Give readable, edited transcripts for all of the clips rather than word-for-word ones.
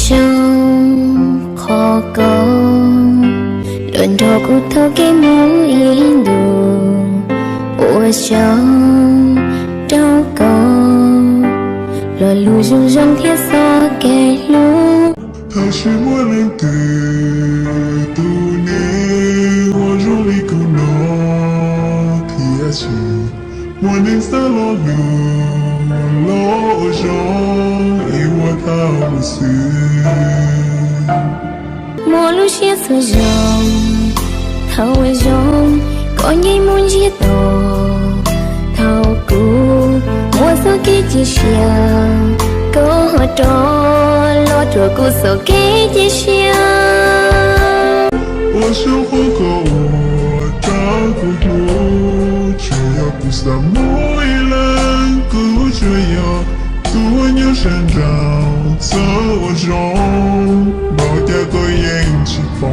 trong khó có lần đầu cô thâu cái mũi đường ủa trong đâu có lời lùi rung rung thiết gió kề lu他是我领的杜内，我容易苦恼天气，我能撒落路落上，因我他无事。mùa lúc chia sẻ rong thâu ấy rong có nhảy muốn chia tổ thâu cũ mùa số kia chia sẻ có họ trò lo cho cô số kia chia sẻ 我生活够我照顾我，只要不撒某一人顾着要多牛山长走中，保家个人起风。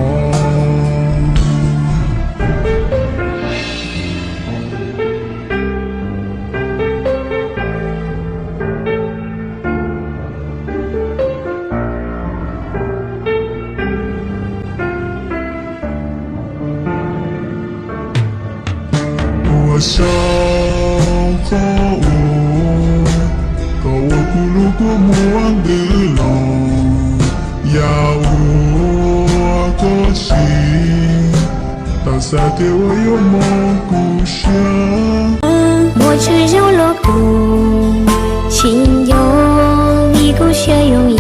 我想和我不路过莫忘的路，要我过去，到夏天我有梦故乡。我只有落骨，情有一股血容易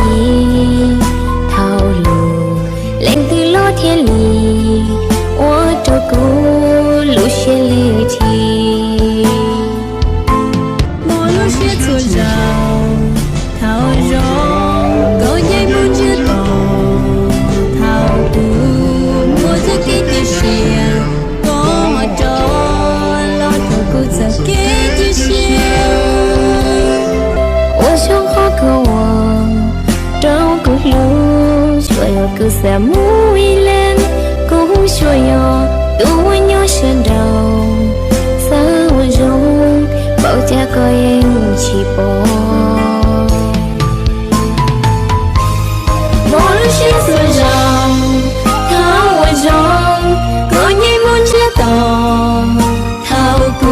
套路，连地落天里，我都顾路线里提。我路线错绕，套容，够也不知道，套路，我这给的线，我着，老头顾着给的线。我想好个我，找个路，所有个啥木一脸，顾所有都问有神道，撒我容，保家个人起波。我路线所绕，他我容，个人不知道，套路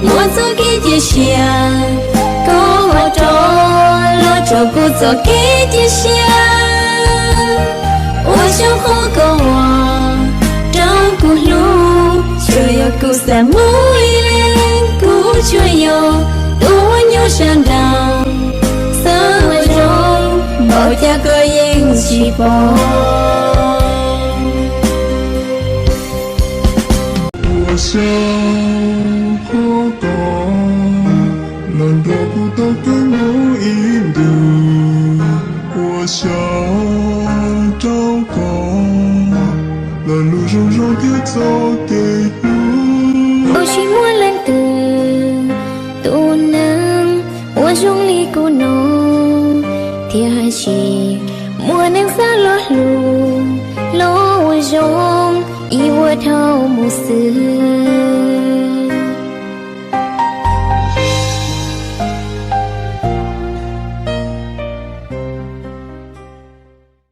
我做给的线，够我着，老照顾做给的线。我想好个我，照顾路，却要顾三木一脸，顾却有多有山道，撒我容，保家个人起波。我想和个难道不到跟我印度，我想找个难路上上天走给路。我去摸lần từ tu nâng我dùng lý cô nông thì hai chị mua nâng xa lo lù lo dùng ý我thao một sự